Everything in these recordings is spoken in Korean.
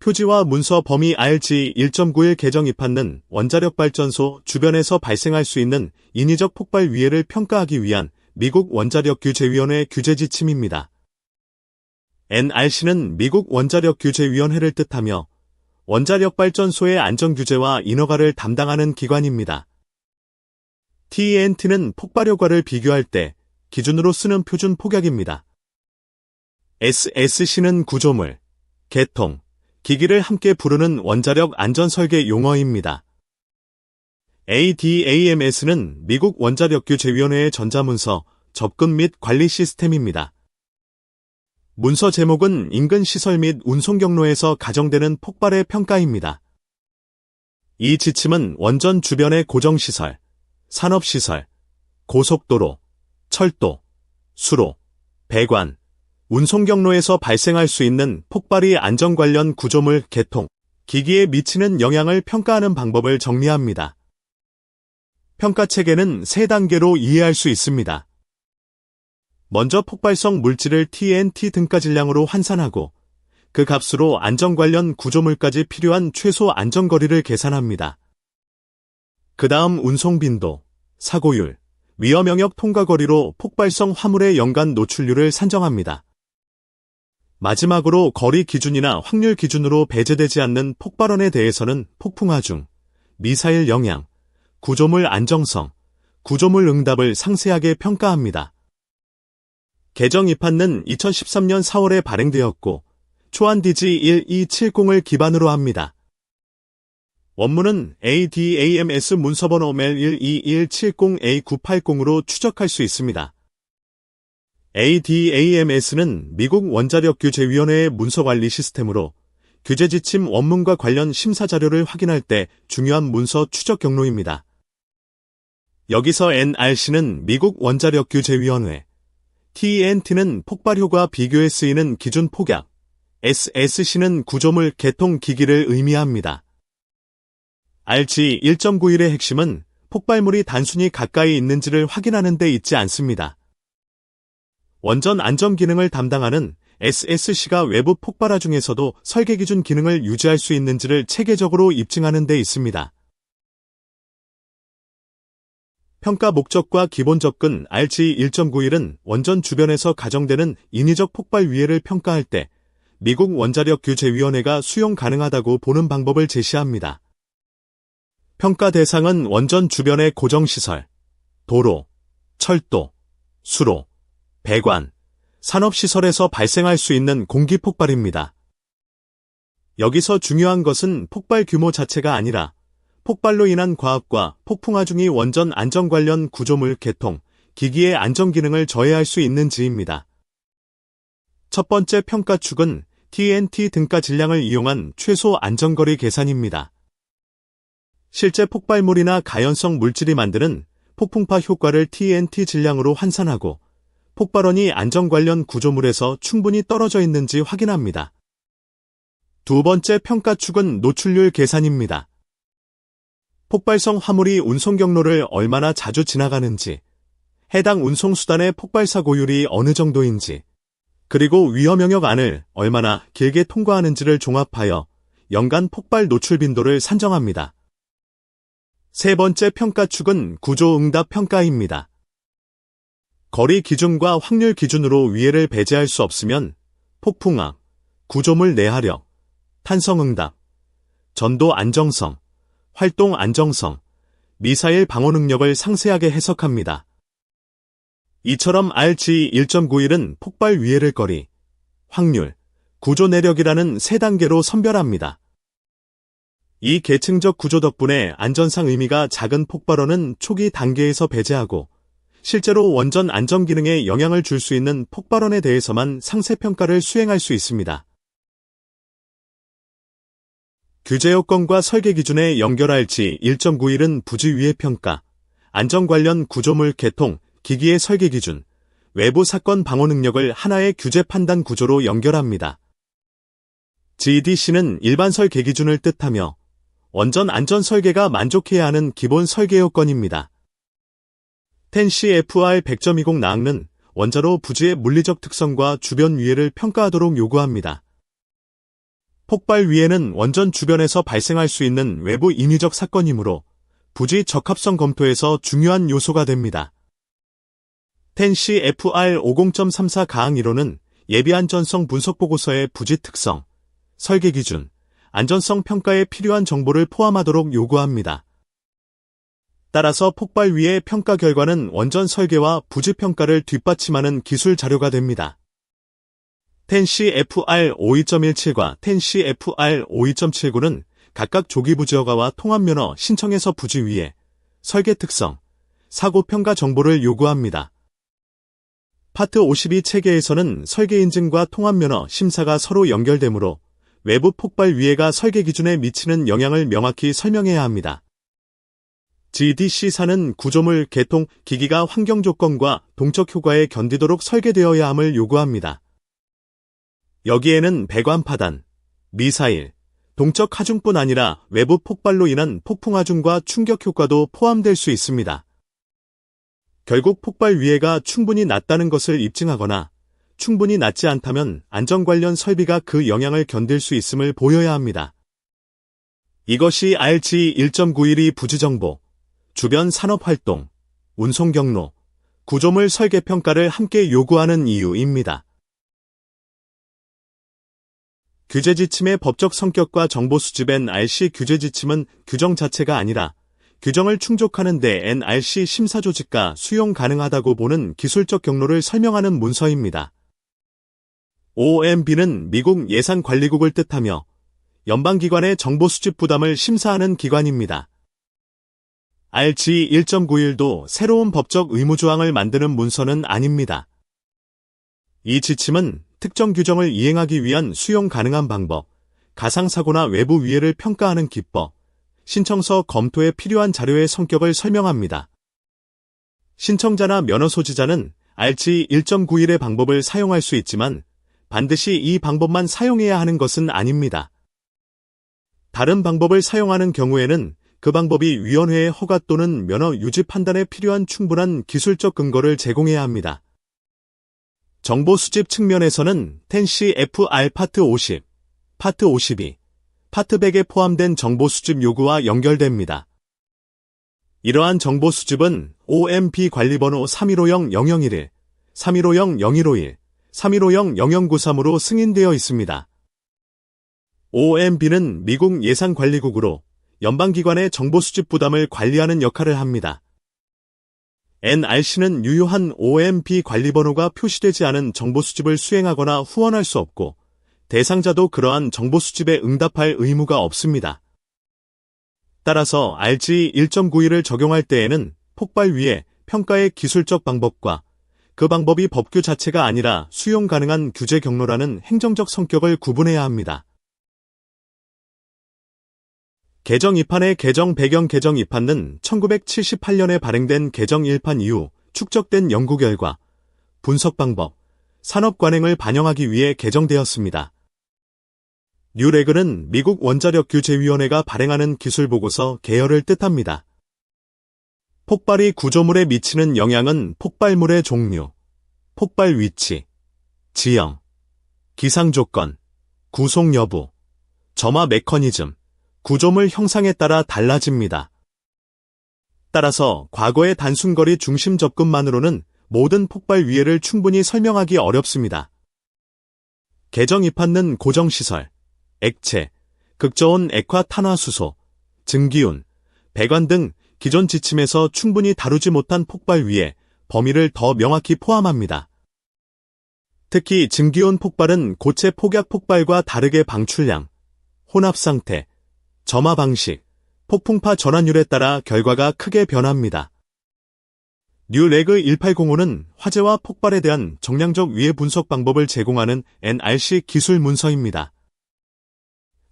표지와 문서 범위 RG 1.91 개정 입하는 원자력발전소 주변에서 발생할 수 있는 인위적 폭발 위해를 평가하기 위한 미국 원자력규제위원회 규제 지침입니다. NRC는 미국 원자력규제위원회를 뜻하며 원자력발전소의 안전규제와 인허가를 담당하는 기관입니다. TNT는 폭발 효과를 비교할 때 기준으로 쓰는 표준 폭약입니다. SSC는 구조물, 개통, 기기를 함께 부르는 원자력 안전설계 용어입니다. ADAMS는 미국 원자력규제위원회의 전자문서, 접근 및 관리 시스템입니다. 문서 제목은 인근 시설 및 운송 경로에서 가정되는 폭발의 평가입니다. 이 지침은 원전 주변의 고정시설, 산업시설, 고속도로, 철도, 수로, 배관, 운송 경로에서 발생할 수 있는 폭발이 안전 관련 구조물 개통, 기기에 미치는 영향을 평가하는 방법을 정리합니다. 평가 체계는 3단계로 이해할 수 있습니다. 먼저 폭발성 물질을 TNT 등가 질량으로 환산하고 그 값으로 안전 관련 구조물까지 필요한 최소 안전거리를 계산합니다. 그 다음 운송 빈도, 사고율, 위험 영역 통과 거리로 폭발성 화물의 연간 노출률을 산정합니다. 마지막으로 거리 기준이나 확률 기준으로 배제되지 않는 폭발원에 대해서는 폭풍 하중, 미사일 영향, 구조물 안정성, 구조물 응답을 상세하게 평가합니다. 개정 입하는 2013년 4월에 발행되었고 초안 DG 1270을 기반으로 합니다. 원문은 ADAMS 문서번호 MEL12170A980으로 추적할 수 있습니다. ADAMS는 미국 원자력규제위원회의 문서관리 시스템으로 규제 지침 원문과 관련 심사 자료를 확인할 때 중요한 문서 추적 경로입니다. 여기서 NRC는 미국 원자력규제위원회, TNT는 폭발 효과 비교에 쓰이는 기준 폭약, SSC는 구조물 개통 기기를 의미합니다. RG 1.91의 핵심은 폭발물이 단순히 가까이 있는지를 확인하는 데 있지 않습니다. 원전 안전 기능을 담당하는 SSC가 외부 폭발화 중에서도 설계 기준 기능을 유지할 수 있는지를 체계적으로 입증하는 데 있습니다. 평가 목적과 기본 접근 RG 1.91은 원전 주변에서 가정되는 인위적 폭발 위해를 평가할 때 미국 원자력규제위원회가 수용 가능하다고 보는 방법을 제시합니다. 평가 대상은 원전 주변의 고정시설, 도로, 철도, 수로, 배관, 산업시설에서 발생할 수 있는 공기폭발입니다. 여기서 중요한 것은 폭발 규모 자체가 아니라 폭발로 인한 과업과 폭풍화 중이 원전 안전 관련 구조물 개통, 기기의 안전 기능을 저해할 수 있는지입니다. 첫 번째 평가 축은 TNT 등가 질량을 이용한 최소 안전거리 계산입니다. 실제 폭발물이나 가연성 물질이 만드는 폭풍파 효과를 TNT 질량으로 환산하고 폭발원이 안전 관련 구조물에서 충분히 떨어져 있는지 확인합니다. 두 번째 평가 축은 노출률 계산입니다. 폭발성 화물이 운송 경로를 얼마나 자주 지나가는지, 해당 운송수단의 폭발 사고율이 어느 정도인지, 그리고 위험 영역 안을 얼마나 길게 통과하는지를 종합하여 연간 폭발 노출 빈도를 산정합니다. 세 번째 평가 축은 구조 응답 평가입니다. 거리 기준과 확률 기준으로 위해를 배제할 수 없으면 폭풍압, 구조물 내하력, 탄성 응답, 전도 안정성, 활동 안정성, 미사일 방어 능력을 상세하게 해석합니다. 이처럼 RG 1.91은 폭발 위해를 거리, 확률, 구조 내력이라는 3단계로 선별합니다. 이 계층적 구조 덕분에 안전상 의미가 작은 폭발원은 초기 단계에서 배제하고 실제로 원전 안전 기능에 영향을 줄 수 있는 폭발원에 대해서만 상세평가를 수행할 수 있습니다. 규제 요건과 설계 기준에 연결할지 1.91은 부지 위해 평가, 안전 관련 구조물 개통, 기기의 설계 기준, 외부 사건 방어 능력을 하나의 규제 판단 구조로 연결합니다. GDC는 일반 설계 기준을 뜻하며 원전 안전 설계가 만족해야 하는 기본 설계 요건입니다. 10CFR 100.20 나항는 원자로 부지의 물리적 특성과 주변 위해를 평가하도록 요구합니다. 폭발 위해는 원전 주변에서 발생할 수 있는 외부 인위적 사건이므로 부지 적합성 검토에서 중요한 요소가 됩니다. 텐시 FR 50.34 가항 1호는 예비안전성 분석보고서의 부지 특성, 설계 기준, 안전성 평가에 필요한 정보를 포함하도록 요구합니다. 따라서 폭발 위해 평가 결과는 원전 설계와 부지 평가를 뒷받침하는 기술 자료가 됩니다. 텐시 FR 52.17과 텐시 FR 52.79는 각각 조기 부지 허가와 통합면허 신청에서 부지 위해 설계 특성, 사고 평가 정보를 요구합니다. 파트 52 체계에서는 설계 인증과 통합면허 심사가 서로 연결되므로 외부 폭발 위해가 설계 기준에 미치는 영향을 명확히 설명해야 합니다. GDC사는 구조물, 개통, 기기가 환경 조건과 동적 효과에 견디도록 설계되어야 함을 요구합니다. 여기에는 배관 파단, 미사일, 동적 하중뿐 아니라 외부 폭발로 인한 폭풍 하중과 충격 효과도 포함될 수 있습니다. 결국 폭발 위해가 충분히 낮다는 것을 입증하거나 충분히 낮지 않다면 안전 관련 설비가 그 영향을 견딜 수 있음을 보여야 합니다. 이것이 RG 1.91이 부지 정보, 주변 산업활동, 운송 경로, 구조물 설계 평가를 함께 요구하는 이유입니다. 규제 지침의 법적 성격과 정보 수집 NRC 규제 지침은 규정 자체가 아니라 규정을 충족하는 데 NRC 심사 조직과 수용 가능하다고 보는 기술적 경로를 설명하는 문서입니다. OMB는 미국 예산관리국을 뜻하며 연방기관의 정보 수집 부담을 심사하는 기관입니다. RG 1.91도 새로운 법적 의무조항을 만드는 문서는 아닙니다. 이 지침은 특정 규정을 이행하기 위한 수용 가능한 방법, 가상사고나 외부 위해를 평가하는 기법, 신청서 검토에 필요한 자료의 성격을 설명합니다. 신청자나 면허 소지자는 RG 1.91의 방법을 사용할 수 있지만 반드시 이 방법만 사용해야 하는 것은 아닙니다. 다른 방법을 사용하는 경우에는 그 방법이 위원회의 허가 또는 면허 유지 판단에 필요한 충분한 기술적 근거를 제공해야 합니다. 정보 수집 측면에서는 텐시 FR 파트 50, 파트 52, 파트 100에 포함된 정보 수집 요구와 연결됩니다. 이러한 정보 수집은 OMB 관리번호 3150-0011, 3150-0151, 3150-0093으로 승인되어 있습니다. OMB는 미국 예산관리국으로 연방기관의 정보 수집 부담을 관리하는 역할을 합니다. NRC는 유효한 OMB 관리번호가 표시되지 않은 정보 수집을 수행하거나 후원할 수 없고 대상자도 그러한 정보 수집에 응답할 의무가 없습니다. 따라서 RG 1.91을 적용할 때에는 폭발 위해 평가의 기술적 방법과 그 방법이 법규 자체가 아니라 수용 가능한 규제 경로라는 행정적 성격을 구분해야 합니다. 개정 2판의 개정 배경 개정 2판은 1978년에 발행된 개정 1판 이후 축적된 연구 결과, 분석 방법, 산업 관행을 반영하기 위해 개정되었습니다. 뉴레그는 미국 원자력 규제위원회가 발행하는 기술 보고서 계열을 뜻합니다. 폭발이 구조물에 미치는 영향은 폭발물의 종류, 폭발 위치, 지형, 기상 조건, 구속 여부, 점화 메커니즘, 구조물 형상에 따라 달라집니다. 따라서 과거의 단순거리 중심 접근만으로는 모든 폭발 위해를 충분히 설명하기 어렵습니다. 개정 2판은 고정시설, 액체, 극저온 액화 탄화수소, 증기운, 배관 등 기존 지침에서 충분히 다루지 못한 폭발 위해 범위를 더 명확히 포함합니다. 특히 증기온 폭발은 고체 폭약 폭발과 다르게 방출량, 혼합 상태, 점화 방식, 폭풍파 전환율에 따라 결과가 크게 변합니다. 뉴레그 1805는 화재와 폭발에 대한 정량적 위해 분석 방법을 제공하는 NRC 기술 문서입니다.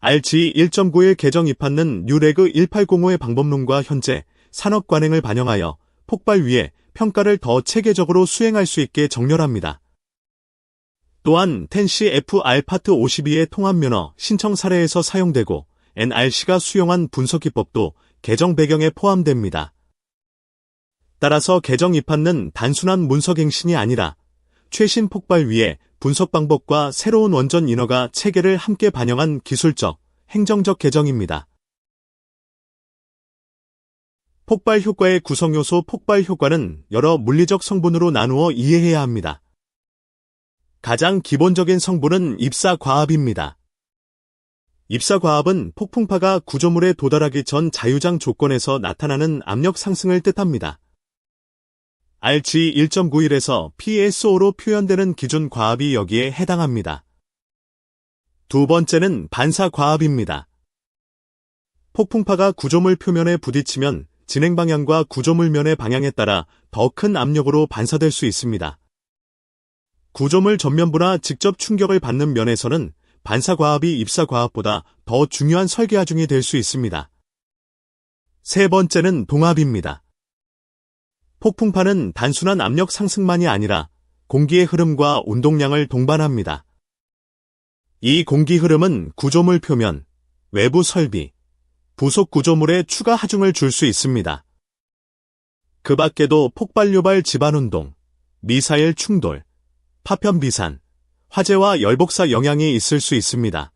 RG 1.91 개정 2판은 뉴레그 1805의 방법론과 현재 산업 관행을 반영하여 폭발 위해 평가를 더 체계적으로 수행할 수 있게 정렬합니다. 또한 텐시 FR 파트 52의 통합면허 신청 사례에서 사용되고 NRC가 수용한 분석 기법도 개정 배경에 포함됩니다. 따라서 개정 2판은 단순한 문서갱신이 아니라 최신 폭발 위해 분석 방법과 새로운 원전 인허가 체계를 함께 반영한 기술적, 행정적 개정입니다. 폭발 효과의 구성 요소. 폭발 효과는 여러 물리적 성분으로 나누어 이해해야 합니다. 가장 기본적인 성분은 입사과합입니다. 입사과합은 폭풍파가 구조물에 도달하기 전 자유장 조건에서 나타나는 압력 상승을 뜻합니다. RG 1.91에서 PSO로 표현되는 기준 과합이 여기에 해당합니다. 두 번째는 반사과합입니다. 폭풍파가 구조물 표면에 부딪히면 진행 방향과 구조물 면의 방향에 따라 더 큰 압력으로 반사될 수 있습니다. 구조물 전면부나 직접 충격을 받는 면에서는 반사과합이 입사과합보다 더 중요한 설계하중이 될 수 있습니다. 세 번째는 동압입니다. 폭풍파는 단순한 압력 상승만이 아니라 공기의 흐름과 운동량을 동반합니다. 이 공기 흐름은 구조물 표면, 외부 설비, 부속 구조물에 추가 하중을 줄 수 있습니다. 그 밖에도 폭발 유발 집안운동, 미사일 충돌, 파편 비산, 화재와 열복사 영향이 있을 수 있습니다.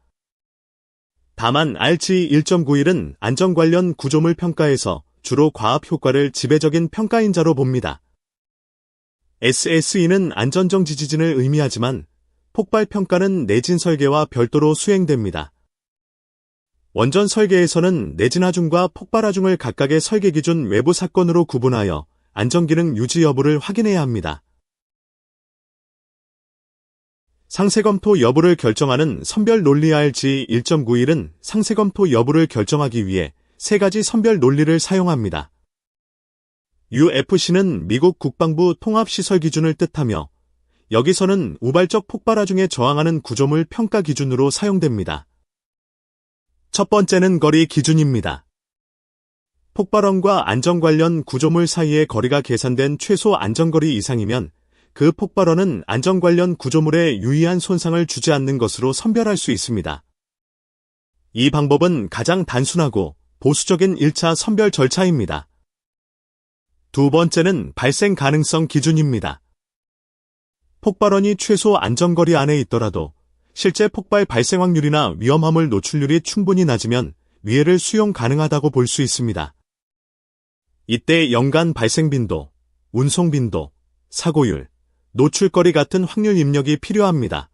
다만 RG 1.91은 안전 관련 구조물 평가에서 주로 과합 효과를 지배적인 평가인자로 봅니다. SSE는 안전정지 지진을 의미하지만 폭발 평가는 내진 설계와 별도로 수행됩니다. 원전 설계에서는 내진 하중과 폭발 하중을 각각의 설계 기준 외부 사건으로 구분하여 안전기능 유지 여부를 확인해야 합니다. 상세검토 여부를 결정하는 선별 논리. RG 1.91은 상세검토 여부를 결정하기 위해 세 가지 선별 논리를 사용합니다. UFC는 미국 국방부 통합시설 기준을 뜻하며 여기서는 우발적 폭발 하중에 저항하는 구조물 평가 기준으로 사용됩니다. 첫 번째는 거리 기준입니다. 폭발원과 안전 관련 구조물 사이의 거리가 계산된 최소 안전거리 이상이면 그 폭발원은 안전 관련 구조물에 유의한 손상을 주지 않는 것으로 선별할 수 있습니다. 이 방법은 가장 단순하고 보수적인 1차 선별 절차입니다. 두 번째는 발생 가능성 기준입니다. 폭발원이 최소 안전거리 안에 있더라도 실제 폭발 발생 확률이나 위험화물 노출률이 충분히 낮으면 위해를 수용 가능하다고 볼 수 있습니다. 이때 연간 발생 빈도, 운송 빈도, 사고율, 노출거리 같은 확률 입력이 필요합니다.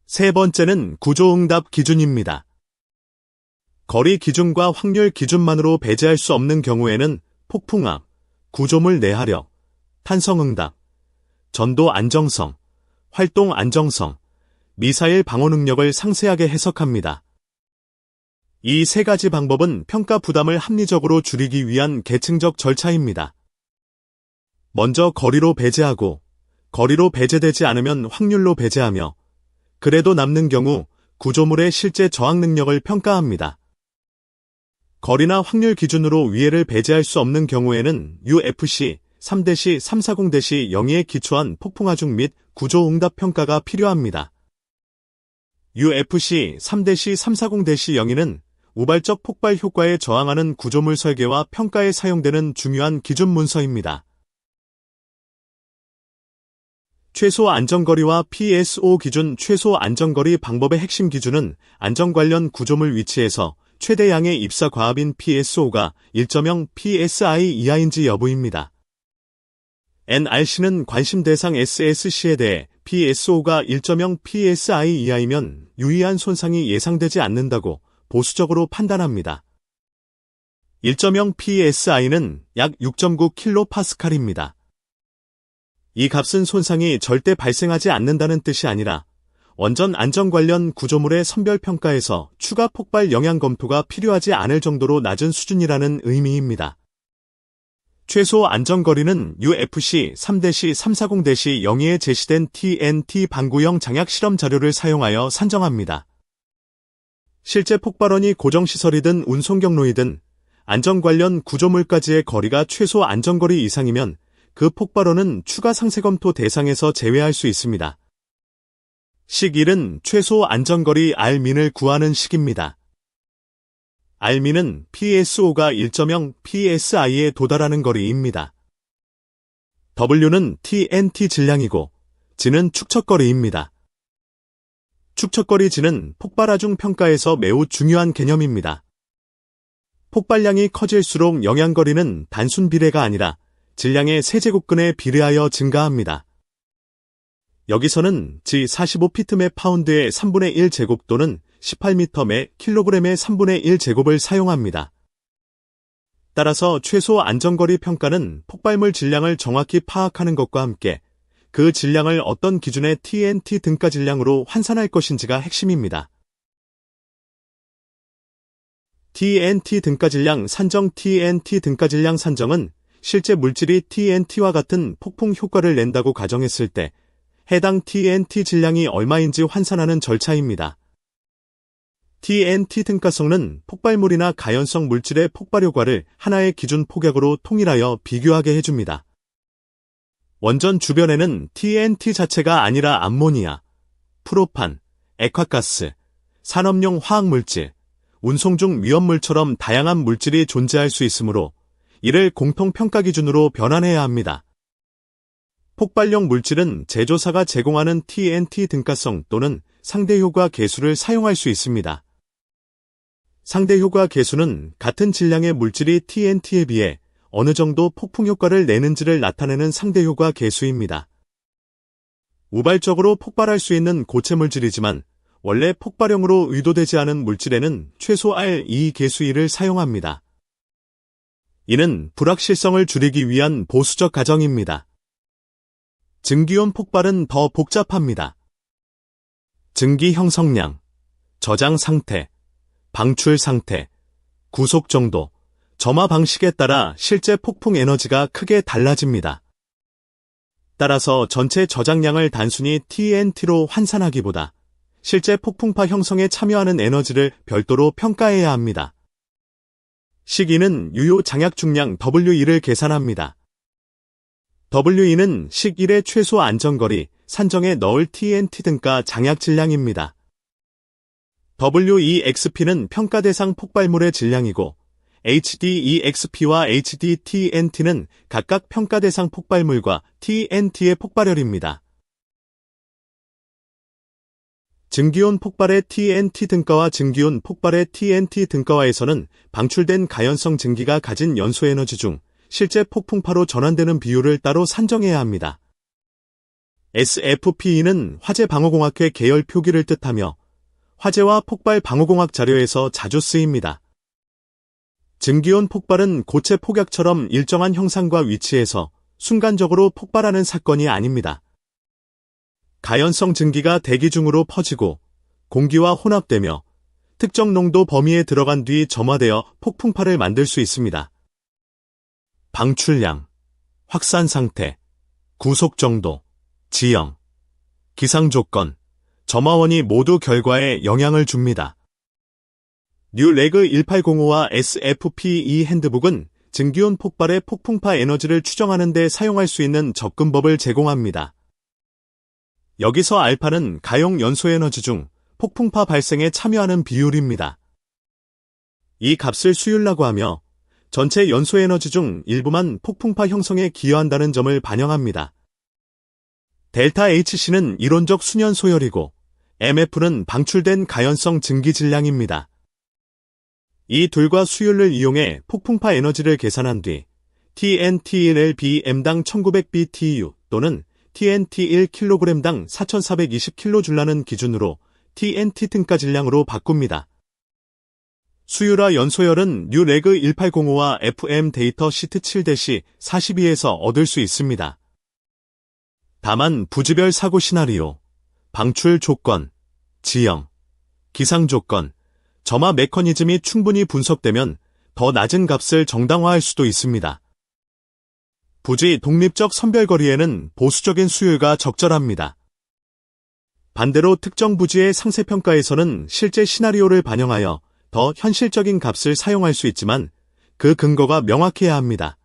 세 번째는 구조응답 기준입니다. 거리 기준과 확률 기준만으로 배제할 수 없는 경우에는 폭풍압, 구조물 내하력, 탄성응답, 전도 안정성, 활동 안정성, 미사일 방어 능력을 상세하게 해석합니다. 이 세 가지 방법은 평가 부담을 합리적으로 줄이기 위한 계층적 절차입니다. 먼저 거리로 배제하고, 거리로 배제되지 않으면 확률로 배제하며, 그래도 남는 경우 구조물의 실제 저항 능력을 평가합니다. 거리나 확률 기준으로 위해를 배제할 수 없는 경우에는 UFC 3-340-0에 기초한 폭풍하중 및 구조응답 평가가 필요합니다. UFC 3-340-02는 우발적 폭발 효과에 저항하는 구조물 설계와 평가에 사용되는 중요한 기준 문서입니다. 최소 안전거리와 PSO 기준. 최소 안전거리 방법의 핵심 기준은 안전 관련 구조물 위치에서 최대양의 입사 과합인 PSO가 1.0 psi 이하인지 여부입니다. NRC는 관심 대상 SSC에 대해 PSO가 1.0 psi 이하이면 유의한 손상이 예상되지 않는다고 보수적으로 판단합니다. 1.0 psi는 약 6.9kPa입니다. 이 값은 손상이 절대 발생하지 않는다는 뜻이 아니라 원전 안전 관련 구조물의 선별평가에서 추가 폭발 영향 검토가 필요하지 않을 정도로 낮은 수준이라는 의미입니다. 최소 안전거리는 UFC 3-340-02에 제시된 TNT 방구형 장약 실험 자료를 사용하여 산정합니다. 실제 폭발원이 고정시설이든 운송경로이든 안전 관련 구조물까지의 거리가 최소 안전거리 이상이면 그 폭발원은 추가 상세검토 대상에서 제외할 수 있습니다. 식1은 최소 안전거리 R민을 구하는 식입니다. R민은 PSO가 1.0 psi에 도달하는 거리입니다. W는 TNT 질량이고 G는 축척거리입니다. 축척거리 G는 폭발하중 평가에서 매우 중요한 개념입니다. 폭발량이 커질수록 영향거리는 단순 비례가 아니라 질량의 세제곱근에 비례하여 증가합니다. 여기서는 G 45피트 매 파운드의 3분의 1 제곱 또는 18m 매 킬로그램의 3분의 1 제곱을 사용합니다. 따라서 최소 안전거리 평가는 폭발물 질량을 정확히 파악하는 것과 함께 그 질량을 어떤 기준의 TNT 등가 질량으로 환산할 것인지가 핵심입니다. TNT 등가 질량 산정 TNT 등가 질량 산정은 실제 물질이 TNT와 같은 폭풍 효과를 낸다고 가정했을 때 해당 TNT 질량이 얼마인지 환산하는 절차입니다. TNT 등가성은 폭발물이나 가연성 물질의 폭발 효과를 하나의 기준 폭약으로 통일하여 비교하게 해줍니다. 원전 주변에는 TNT 자체가 아니라 암모니아, 프로판, 액화가스, 산업용 화학물질, 운송 중 위험물처럼 다양한 물질이 존재할 수 있으므로 이를 공통평가 기준으로 변환해야 합니다. 폭발용 물질은 제조사가 제공하는 TNT 등가성 또는 상대효과 계수를 사용할 수 있습니다. 상대효과 계수는 같은 질량의 물질이 TNT에 비해 어느 정도 폭풍 효과를 내는지를 나타내는 상대효과 계수입니다. 우발적으로 폭발할 수 있는 고체 물질이지만 원래 폭발형으로 의도되지 않은 물질에는 최소 R2 계수 1을 사용합니다. 이는 불확실성을 줄이기 위한 보수적 가정입니다. 증기온 폭발은 더 복잡합니다. 증기 형성량, 저장 상태, 방출 상태, 구속 정도, 점화 방식에 따라 실제 폭풍 에너지가 크게 달라집니다. 따라서 전체 저장량을 단순히 TNT로 환산하기보다 실제 폭풍파 형성에 참여하는 에너지를 별도로 평가해야 합니다. 식2는 유효 장약 중량 W2를 계산합니다. W2는 식1의 최소 안전거리, 산정에 넣을 TNT 등가 장약 질량입니다. WEXP는 평가 대상 폭발물의 질량이고 HDEXP와 HDTNT는 각각 평가 대상 폭발물과 TNT의 폭발열입니다. 증기온 폭발의 TNT 등가와 증기온 폭발의 TNT 등가와에서는 방출된 가연성 증기가 가진 연소에너지 중 실제 폭풍파로 전환되는 비율을 따로 산정해야 합니다. SFPE는 화재-방호공학회 계열 표기를 뜻하며 화재와 폭발 방호공학 자료에서 자주 쓰입니다. 증기온 폭발은 고체 폭약처럼 일정한 형상과 위치에서 순간적으로 폭발하는 사건이 아닙니다. 가연성 증기가 대기 중으로 퍼지고 공기와 혼합되며 특정 농도 범위에 들어간 뒤 점화되어 폭풍파를 만들 수 있습니다. 방출량, 확산 상태, 구속 정도, 지형, 기상 조건, 점화원이 모두 결과에 영향을 줍니다. 뉴레그 1805와 SFPE 핸드북은 증기온 폭발의 폭풍파 에너지를 추정하는 데 사용할 수 있는 접근법을 제공합니다. 여기서 알파는 가용 연소에너지 중 폭풍파 발생에 참여하는 비율입니다. 이 값을 수율라고 하며 전체 연소에너지 중 일부만 폭풍파 형성에 기여한다는 점을 반영합니다. 델타 HC는 이론적 수년 소열이고 MF는 방출된 가연성 증기 질량입니다. 이 둘과 수율을 이용해 폭풍파 에너지를 계산한 뒤 TNT1LBM당 1900BTU 또는 TNT1kg당 4420kJ라는 기준으로 TNT 등가 질량으로 바꿉니다. 수율화 연소열은 뉴레그 1805와 FM 데이터 시트 7-42에서 얻을 수 있습니다. 다만 부지별 사고 시나리오, 방출 조건, 지형, 기상 조건, 점화 메커니즘이 충분히 분석되면 더 낮은 값을 정당화할 수도 있습니다. 부지 독립적 선별거리에는 보수적인 수율가 적절합니다. 반대로 특정 부지의 상세평가에서는 실제 시나리오를 반영하여 더 현실적인 값을 사용할 수 있지만 그 근거가 명확해야 합니다.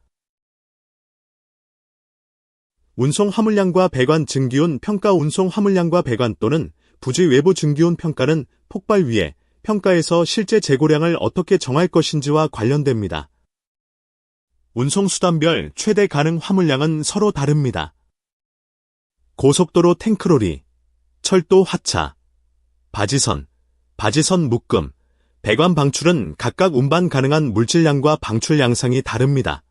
운송 화물량과 배관 증기온 평가 운송 화물량과 배관 또는 부지 외부 증기온 평가는 폭발 위에 평가에서 실제 재고량을 어떻게 정할 것인지와 관련됩니다. 운송수단별 최대 가능 화물량은 서로 다릅니다. 고속도로 탱크로리, 철도 화차, 바지선, 바지선 묶음, 배관 방출은 각각 운반 가능한 물질량과 방출 양상이 다릅니다.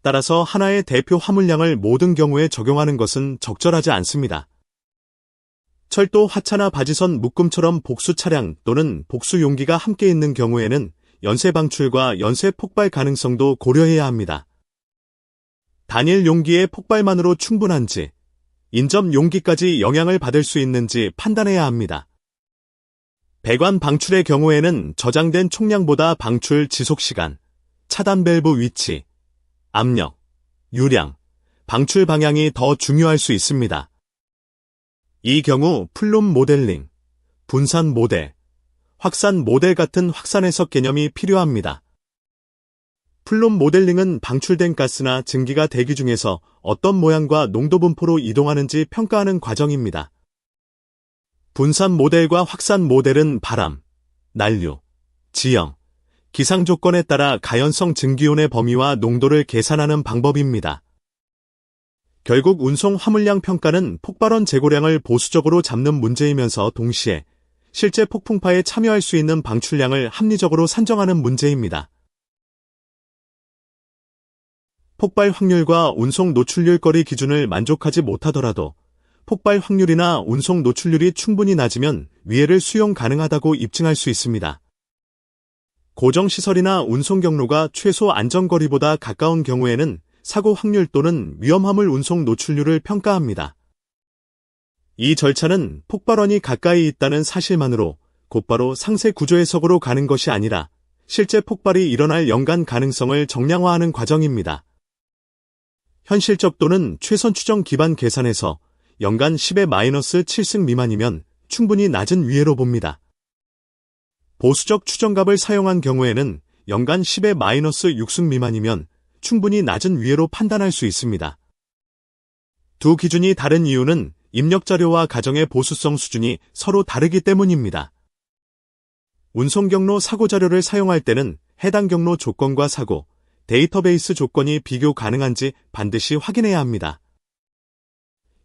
따라서 하나의 대표 화물량을 모든 경우에 적용하는 것은 적절하지 않습니다. 철도 화차나 바지선 묶음처럼 복수 차량 또는 복수 용기가 함께 있는 경우에는 연쇄 방출과 연쇄 폭발 가능성도 고려해야 합니다. 단일 용기의 폭발만으로 충분한지, 인접 용기까지 영향을 받을 수 있는지 판단해야 합니다. 배관 방출의 경우에는 저장된 총량보다 방출 지속시간, 차단 밸브 위치, 압력, 유량, 방출 방향이 더 중요할 수 있습니다. 이 경우 플룸 모델링, 분산 모델, 확산 모델 같은 확산 해석 개념이 필요합니다. 플룸 모델링은 방출된 가스나 증기가 대기 중에서 어떤 모양과 농도 분포로 이동하는지 평가하는 과정입니다. 분산 모델과 확산 모델은 바람, 난류, 지형, 기상 조건에 따라 가연성 증기온의 범위와 농도를 계산하는 방법입니다. 결국 운송 화물량 평가는 폭발원 재고량을 보수적으로 잡는 문제이면서 동시에 실제 폭풍파에 참여할 수 있는 방출량을 합리적으로 산정하는 문제입니다. 폭발 확률과 운송 노출률 거리 기준을 만족하지 못하더라도 폭발 확률이나 운송 노출률이 충분히 낮으면 위해를 수용 가능하다고 입증할 수 있습니다. 고정시설이나 운송 경로가 최소 안전거리보다 가까운 경우에는 사고 확률 또는 위험화물 운송 노출률을 평가합니다. 이 절차는 폭발원이 가까이 있다는 사실만으로 곧바로 상세 구조 해석으로 가는 것이 아니라 실제 폭발이 일어날 연간 가능성을 정량화하는 과정입니다. 현실적 또는 최선 추정 기반 계산에서 연간 10의 -7승 미만이면 충분히 낮은 위해로 봅니다. 보수적 추정값을 사용한 경우에는 연간 10의 -6승 미만이면 충분히 낮은 위해로 판단할 수 있습니다. 두 기준이 다른 이유는 입력 자료와 가정의 보수성 수준이 서로 다르기 때문입니다. 운송 경로 사고 자료를 사용할 때는 해당 경로 조건과 사고, 데이터베이스 조건이 비교 가능한지 반드시 확인해야 합니다.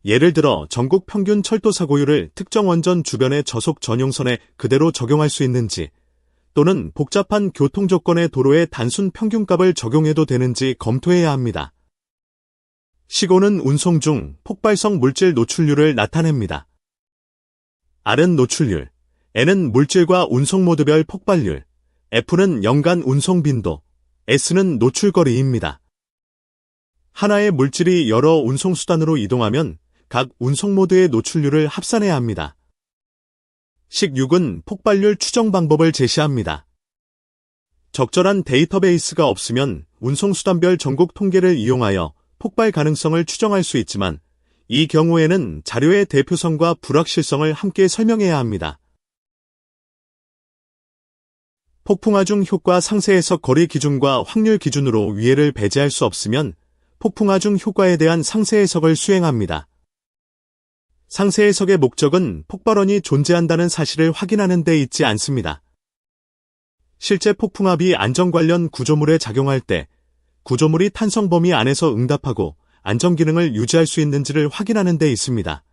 예를 들어 전국 평균 철도 사고율을 특정 원전 주변의 저속 전용선에 그대로 적용할 수 있는지, 또는 복잡한 교통 조건의 도로의 단순 평균값을 적용해도 되는지 검토해야 합니다. 시고는 운송 중 폭발성 물질 노출률을 나타냅니다. R은 노출률, N은 물질과 운송 모드별 폭발률, F는 연간 운송 빈도, S는 노출거리입니다. 하나의 물질이 여러 운송수단으로 이동하면 각 운송모드의 노출률을 합산해야 합니다. 식 6은 폭발률 추정 방법을 제시합니다. 적절한 데이터베이스가 없으면 운송수단별 전국 통계를 이용하여 폭발 가능성을 추정할 수 있지만 이 경우에는 자료의 대표성과 불확실성을 함께 설명해야 합니다. 폭풍화 중 효과 상세 해석 거리 기준과 확률 기준으로 위해를 배제할 수 없으면 폭풍화 중 효과에 대한 상세 해석을 수행합니다. 상세 해석의 목적은 폭발원이 존재한다는 사실을 확인하는 데 있지 않습니다. 실제 폭풍압이 안전 관련 구조물에 작용할 때 구조물이 탄성 범위 안에서 응답하고 안전 기능을 유지할 수 있는지를 확인하는 데 있습니다.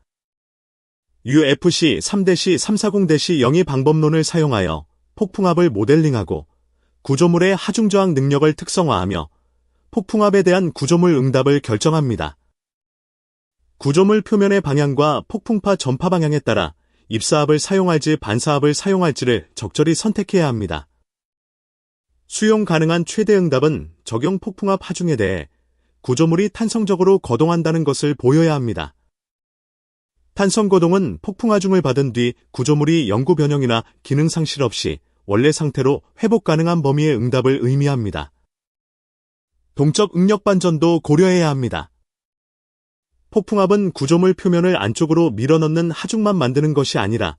UFC 3-340-02 방법론을 사용하여 폭풍압을 모델링하고 구조물의 하중저항 능력을 특성화하며 폭풍압에 대한 구조물 응답을 결정합니다. 구조물 표면의 방향과 폭풍파 전파 방향에 따라 입사압을 사용할지 반사압을 사용할지를 적절히 선택해야 합니다. 수용 가능한 최대 응답은 적용 폭풍압 하중에 대해 구조물이 탄성적으로 거동한다는 것을 보여야 합니다. 탄성 거동은 폭풍 하중을 받은 뒤 구조물이 영구 변형이나 기능 상실 없이 원래 상태로 회복 가능한 범위의 응답을 의미합니다. 동적 응력 반전도 고려해야 합니다. 폭풍압은 구조물 표면을 안쪽으로 밀어넣는 하중만 만드는 것이 아니라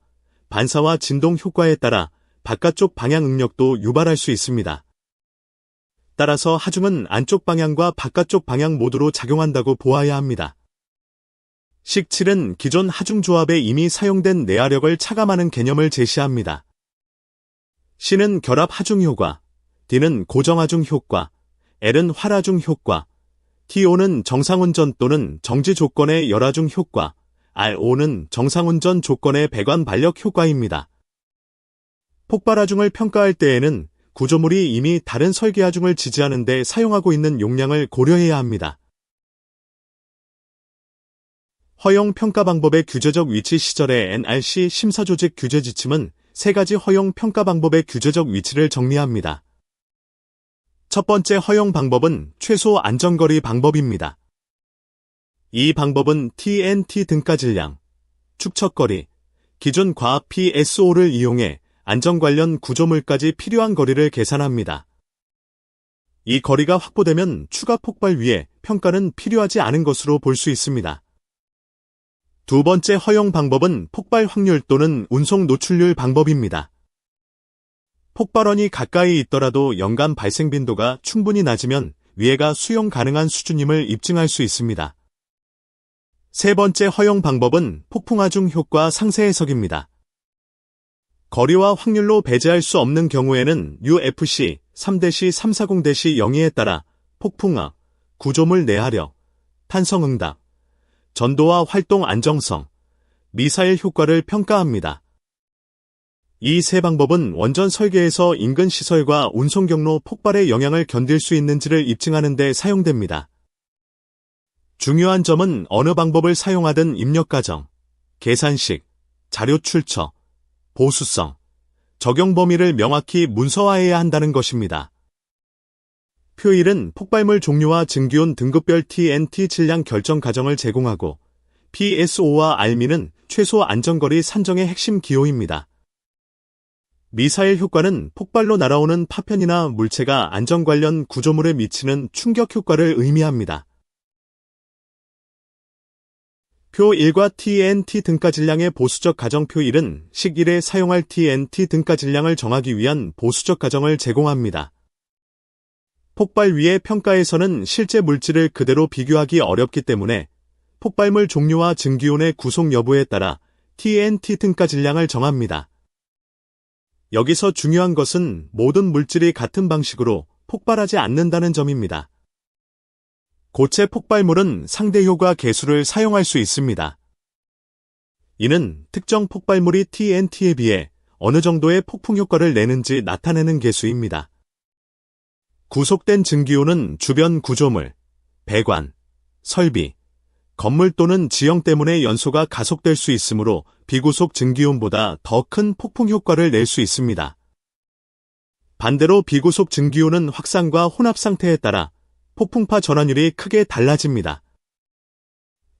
반사와 진동 효과에 따라 바깥쪽 방향 응력도 유발할 수 있습니다. 따라서 하중은 안쪽 방향과 바깥쪽 방향 모두로 작용한다고 보아야 합니다. 식 7은 기존 하중 조합에 이미 사용된 내화력을 차감하는 개념을 제시합니다. C는 결합 하중 효과, D는 고정 하중 효과, L은 활하중 효과, TO는 정상운전 또는 정지 조건의 열하중 효과, RO는 정상운전 조건의 배관 반력 효과입니다. 폭발하중을 평가할 때에는 구조물이 이미 다른 설계하중을 지지하는 데 사용하고 있는 용량을 고려해야 합니다. 허용 평가 방법의 규제적 위치 시절의 NRC 심사조직 규제 지침은 세 가지 허용 평가 방법의 규제적 위치를 정리합니다. 첫 번째 허용 방법은 최소 안전거리 방법입니다. 이 방법은 TNT 등가 질량, 축척거리, 기준 과압 PSO를 이용해 안전 관련 구조물까지 필요한 거리를 계산합니다. 이 거리가 확보되면 추가 폭발 위에 평가는 필요하지 않은 것으로 볼 수 있습니다. 두 번째 허용 방법은 폭발 확률 또는 운송 노출률 방법입니다. 폭발원이 가까이 있더라도 연간 발생 빈도가 충분히 낮으면 위해가 수용 가능한 수준임을 입증할 수 있습니다. 세 번째 허용 방법은 폭풍하중 효과 상세 해석입니다. 거리와 확률로 배제할 수 없는 경우에는 UFC 3-340-02에 따라 폭풍하, 구조물 내하력, 탄성응답, 전도와 활동 안정성, 미사일 효과를 평가합니다. 이 세 방법은 원전 설계에서 인근 시설과 운송 경로 폭발의 영향을 견딜 수 있는지를 입증하는 데 사용됩니다. 중요한 점은 어느 방법을 사용하든 입력 과정, 계산식, 자료 출처, 보수성, 적용 범위를 명확히 문서화해야 한다는 것입니다. 표 1은 폭발물 종류와 증기온 등급별 TNT 질량 결정 과정을 제공하고 PSO와 RM는 최소 안전거리 산정의 핵심 기호입니다. 미사일 효과는 폭발로 날아오는 파편이나 물체가 안전 관련 구조물에 미치는 충격 효과를 의미합니다. 표 1과 TNT 등가 질량의 보수적 가정 표 1은 식 1에 사용할 TNT 등가 질량을 정하기 위한 보수적 가정을 제공합니다. 폭발 위의 평가에서는 실제 물질을 그대로 비교하기 어렵기 때문에 폭발물 종류와 증기온의 구속 여부에 따라 TNT 등가 질량을 정합니다. 여기서 중요한 것은 모든 물질이 같은 방식으로 폭발하지 않는다는 점입니다. 고체 폭발물은 상대 효과 계수를 사용할 수 있습니다. 이는 특정 폭발물이 TNT에 비해 어느 정도의 폭풍 효과를 내는지 나타내는 계수입니다. 구속된 증기온은 주변 구조물, 배관, 설비, 건물 또는 지형 때문에 연소가 가속될 수 있으므로 비구속 증기온보다 더 큰 폭풍 효과를 낼 수 있습니다. 반대로 비구속 증기온은 확산과 혼합 상태에 따라 폭풍파 전환율이 크게 달라집니다.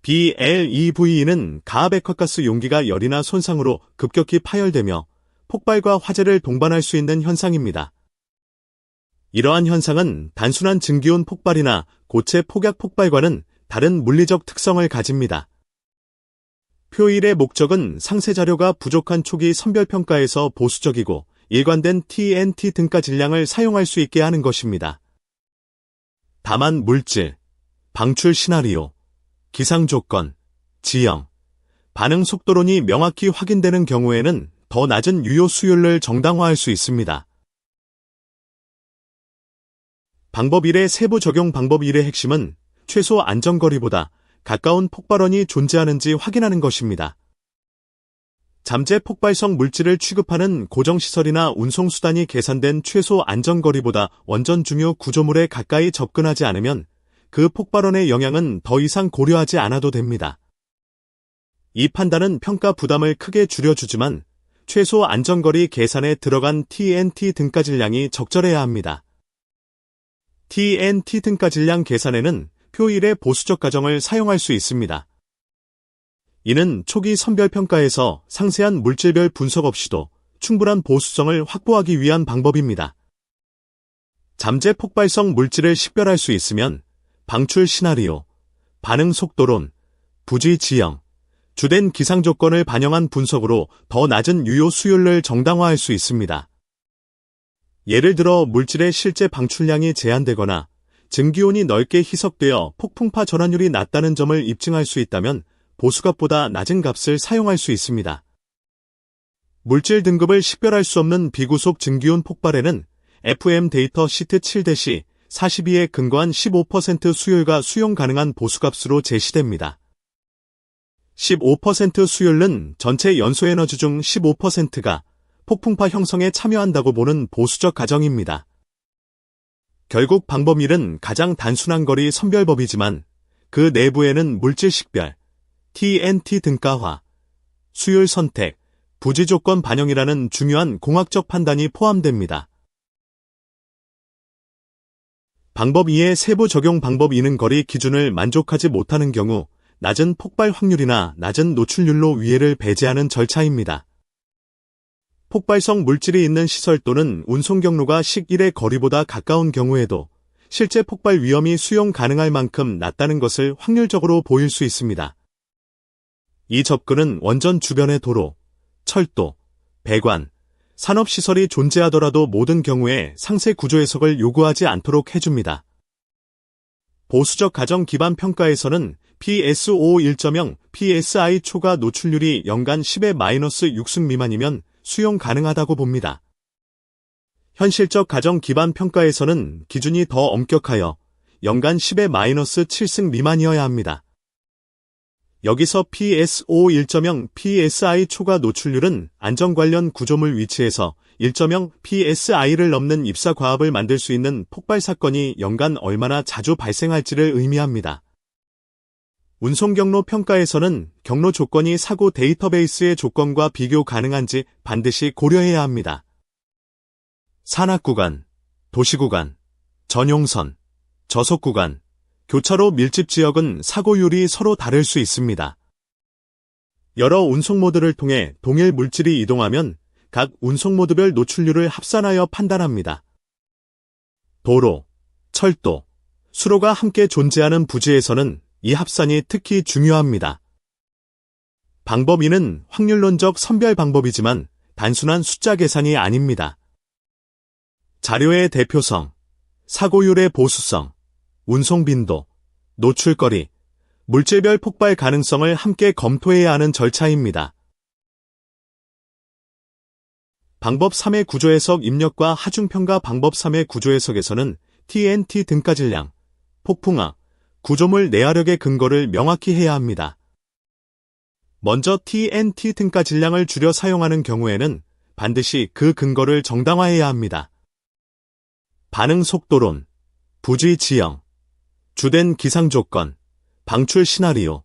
BLEVE는 가하베커가스 용기가 열이나 손상으로 급격히 파열되며 폭발과 화재를 동반할 수 있는 현상입니다. 이러한 현상은 단순한 증기온 폭발이나 고체 폭약 폭발과는 다른 물리적 특성을 가집니다. 표 1의 목적은 상세 자료가 부족한 초기 선별평가에서 보수적이고 일관된 TNT 등가 질량을 사용할 수 있게 하는 것입니다. 다만 물질, 방출 시나리오, 기상 조건, 지형, 반응 속도론이 명확히 확인되는 경우에는 더 낮은 유효 수율을 정당화할 수 있습니다. 방법 1의 세부 적용 방법 1의 핵심은 최소 안전거리보다 가까운 폭발원이 존재하는지 확인하는 것입니다. 잠재 폭발성 물질을 취급하는 고정시설이나 운송수단이 계산된 최소 안전거리보다 원전 중요 구조물에 가까이 접근하지 않으면 그 폭발원의 영향은 더 이상 고려하지 않아도 됩니다. 이 판단은 평가 부담을 크게 줄여주지만 최소 안전거리 계산에 들어간 TNT 등가 질량이 적절해야 합니다. TNT 등가 질량 계산에는 표 1의 보수적 가정을 사용할 수 있습니다. 이는 초기 선별평가에서 상세한 물질별 분석 없이도 충분한 보수성을 확보하기 위한 방법입니다. 잠재 폭발성 물질을 식별할 수 있으면 방출 시나리오, 반응 속도론, 부지 지형, 주된 기상 조건을 반영한 분석으로 더 낮은 유효 수율을 정당화할 수 있습니다. 예를 들어 물질의 실제 방출량이 제한되거나 증기온이 넓게 희석되어 폭풍파 전환율이 낮다는 점을 입증할 수 있다면 보수값보다 낮은 값을 사용할 수 있습니다. 물질 등급을 식별할 수 없는 비구속 증기온 폭발에는 FM 데이터 시트 42에 근거한 15% 수율과 수용 가능한 보수값으로 제시됩니다. 15% 수율은 전체 연소 에너지 중 15%가 폭풍파 형성에 참여한다고 보는 보수적 가정입니다. 결국 방법 1은 가장 단순한 거리 선별법이지만 그 내부에는 물질 식별, TNT 등가화, 수율 선택, 부지 조건 반영이라는 중요한 공학적 판단이 포함됩니다. 방법 2의 세부 적용 방법 2는 거리 기준을 만족하지 못하는 경우 낮은 폭발 확률이나 낮은 노출률로 위해를 배제하는 절차입니다. 폭발성 물질이 있는 시설 또는 운송 경로가 식 1의 거리보다 가까운 경우에도 실제 폭발 위험이 수용 가능할 만큼 낮다는 것을 확률적으로 보일 수 있습니다. 이 접근은 원전 주변의 도로, 철도, 배관, 산업시설이 존재하더라도 모든 경우에 상세 구조 해석을 요구하지 않도록 해줍니다. 보수적 가정 기반 평가에서는 PSO 1.0, PSI 초과 노출률이 연간 10의 -6승 미만이면 수용 가능하다고 봅니다. 현실적 가정 기반 평가에서는 기준이 더 엄격하여 연간 10의 -7승 미만이어야 합니다. 여기서 PSO 1.0, PSI 초과 노출률은 안전 관련 구조물 위치에서 1.0 PSI를 넘는 입사 과압을 만들 수 있는 폭발 사건이 연간 얼마나 자주 발생할지를 의미합니다. 운송 경로 평가에서는 경로 조건이 사고 데이터베이스의 조건과 비교 가능한지 반드시 고려해야 합니다. 산악 구간, 도시 구간, 전용선, 저속 구간, 교차로 밀집 지역은 사고율이 서로 다를 수 있습니다. 여러 운송 모드를 통해 동일 물질이 이동하면 각 운송 모드별 노출률을 합산하여 판단합니다. 도로, 철도, 수로가 함께 존재하는 부지에서는 이 합산이 특히 중요합니다. 방법 2는 확률론적 선별 방법이지만 단순한 숫자 계산이 아닙니다. 자료의 대표성, 사고율의 보수성, 운송 빈도, 노출거리, 물질별 폭발 가능성을 함께 검토해야 하는 절차입니다. 방법 3의 구조해석 입력과 하중평가 방법 3의 구조해석에서는 TNT 등가 질량, 폭풍압, 구조물 내화력의 근거를 명확히 해야 합니다. 먼저 TNT 등가 질량을 줄여 사용하는 경우에는 반드시 그 근거를 정당화해야 합니다. 반응 속도론, 부지 지형, 주된 기상 조건, 방출 시나리오,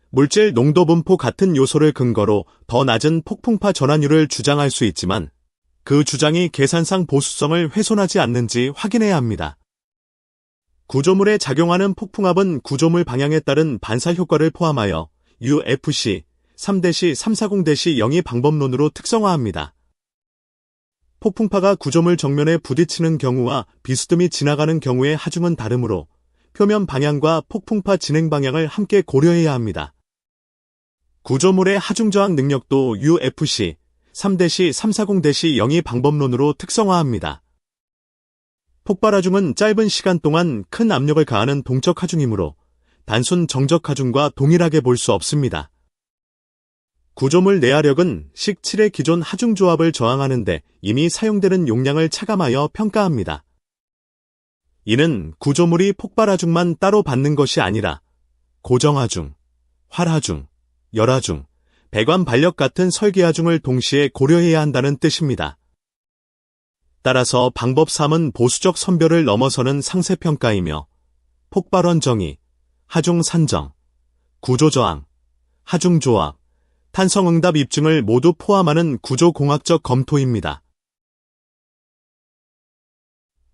물질 농도 분포 같은 요소를 근거로 더 낮은 폭풍파 전환율을 주장할 수 있지만 그 주장이 계산상 보수성을 훼손하지 않는지 확인해야 합니다. 구조물에 작용하는 폭풍압은 구조물 방향에 따른 반사 효과를 포함하여 UFC 3-340-0이 방법론으로 특성화합니다. 폭풍파가 구조물 정면에 부딪히는 경우와 비스듬히 지나가는 경우의 하중은 다르므로 표면 방향과 폭풍파 진행 방향을 함께 고려해야 합니다. 구조물의 하중 저항 능력도 UFC 3-340-0이 방법론으로 특성화합니다. 폭발 하중은 짧은 시간 동안 큰 압력을 가하는 동적 하중이므로 단순 정적 하중과 동일하게 볼 수 없습니다. 구조물 내화력은 식 7의 기존 하중 조합을 저항하는 데 이미 사용되는 용량을 차감하여 평가합니다. 이는 구조물이 폭발 하중만 따로 받는 것이 아니라 고정 하중, 활 하중, 열 하중, 배관 반력 같은 설계 하중을 동시에 고려해야 한다는 뜻입니다. 따라서 방법 3은 보수적 선별을 넘어서는 상세평가이며 폭발원 정의, 하중 산정, 구조 저항, 하중 조합, 탄성응답 입증을 모두 포함하는 구조공학적 검토입니다.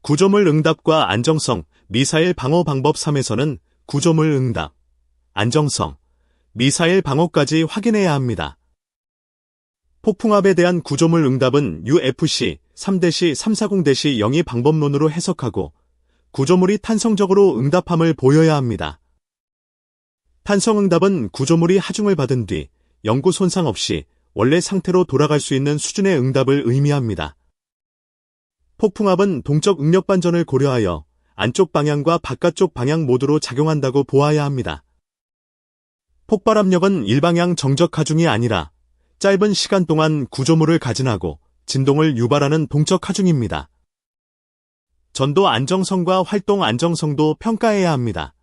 구조물 응답과 안정성, 미사일 방어 방법 3에서는 구조물 응답, 안정성, 미사일 방어까지 확인해야 합니다. 폭풍압에 대한 구조물 응답은 UFC 3-340-0이 방법론으로 해석하고 구조물이 탄성적으로 응답함을 보여야 합니다. 탄성응답은 구조물이 하중을 받은 뒤 영구 손상 없이 원래 상태로 돌아갈 수 있는 수준의 응답을 의미합니다. 폭풍압은 동적 응력 반전을 고려하여 안쪽 방향과 바깥쪽 방향 모두로 작용한다고 보아야 합니다. 폭발 압력은 일방향 정적 하중이 아니라 짧은 시간 동안 구조물을 가진하고 진동을 유발하는 동적 하중입니다. 전도 안정성과 활동 안정성도 평가해야 합니다.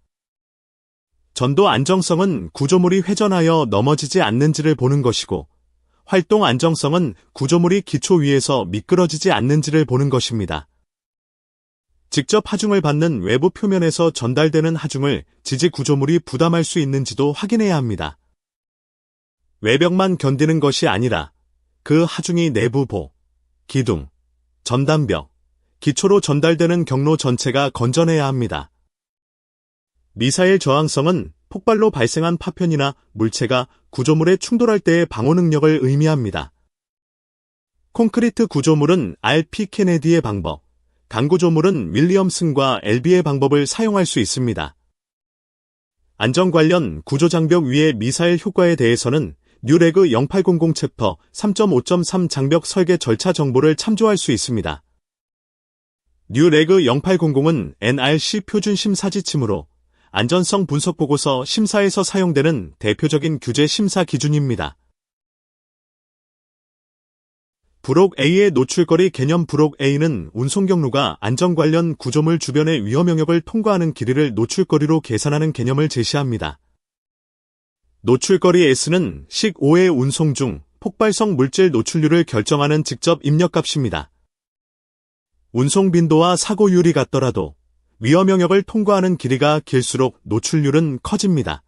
전도 안정성은 구조물이 회전하여 넘어지지 않는지를 보는 것이고, 활동 안정성은 구조물이 기초 위에서 미끄러지지 않는지를 보는 것입니다. 직접 하중을 받는 외부 표면에서 전달되는 하중을 지지 구조물이 부담할 수 있는지도 확인해야 합니다. 외벽만 견디는 것이 아니라 그 하중이 내부 보, 기둥, 전단벽, 기초로 전달되는 경로 전체가 건전해야 합니다. 미사일 저항성은 폭발로 발생한 파편이나 물체가 구조물에 충돌할 때의 방어 능력을 의미합니다. 콘크리트 구조물은 R.P. 케네디의 방법, 강구조물은 윌리엄슨과 엘비의 방법을 사용할 수 있습니다. 안전 관련 구조장벽 위의 미사일 효과에 대해서는 뉴레그 0800 챕터 3.5.3 장벽 설계 절차 정보를 참조할 수 있습니다. 뉴레그 0800은 NRC 표준 심사 지침으로 안전성 분석 보고서 심사에서 사용되는 대표적인 규제 심사 기준입니다. 브록 A의 노출거리 개념. 브록 A는 운송 경로가 안전 관련 구조물 주변의 위험 영역을 통과하는 길이를 노출거리로 계산하는 개념을 제시합니다. 노출거리 S는 식 5의 운송 중 폭발성 물질 노출률을 결정하는 직접 입력값입니다. 운송 빈도와 사고율이 같더라도 위험 영역을 통과하는 길이가 길수록 노출률은 커집니다.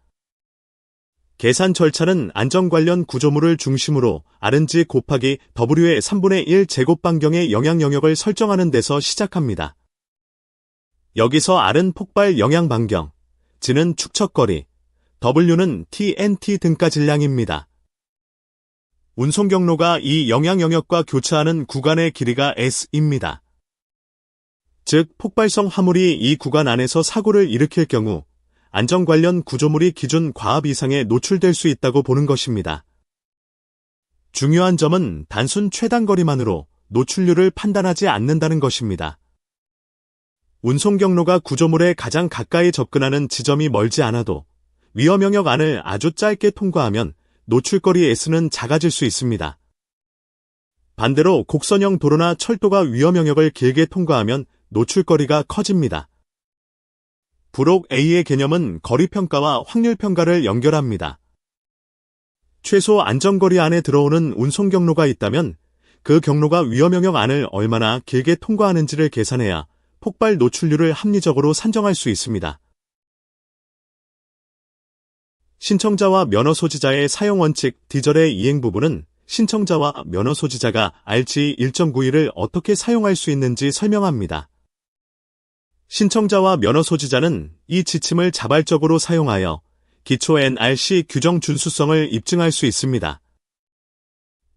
계산 절차는 안전 관련 구조물을 중심으로 R(G) 곱하기 W의 3분의 1 제곱반경의 영향 영역을 설정하는 데서 시작합니다. 여기서 R은 폭발 영향 반경, G는 축척거리, W는 TNT 등가 질량입니다. 운송 경로가 이 영향 영역과 교차하는 구간의 길이가 S입니다. 즉, 폭발성 화물이 이 구간 안에서 사고를 일으킬 경우 안전 관련 구조물이 기준 과압 이상에 노출될 수 있다고 보는 것입니다. 중요한 점은 단순 최단거리만으로 노출률을 판단하지 않는다는 것입니다. 운송 경로가 구조물에 가장 가까이 접근하는 지점이 멀지 않아도 위험 영역 안을 아주 짧게 통과하면 노출거리 S는 작아질 수 있습니다. 반대로 곡선형 도로나 철도가 위험 영역을 길게 통과하면 노출거리가 커집니다. 브록 A의 개념은 거리평가와 확률평가를 연결합니다. 최소 안전거리 안에 들어오는 운송 경로가 있다면 그 경로가 위험 영역 안을 얼마나 길게 통과하는지를 계산해야 폭발 노출률을 합리적으로 산정할 수 있습니다. 신청자와 면허 소지자의 사용 원칙. 디젤의 이행 부분은 신청자와 면허 소지자가 RG 1.91을 어떻게 사용할 수 있는지 설명합니다. 신청자와 면허 소지자는 이 지침을 자발적으로 사용하여 기초 NRC 규정 준수성을 입증할 수 있습니다.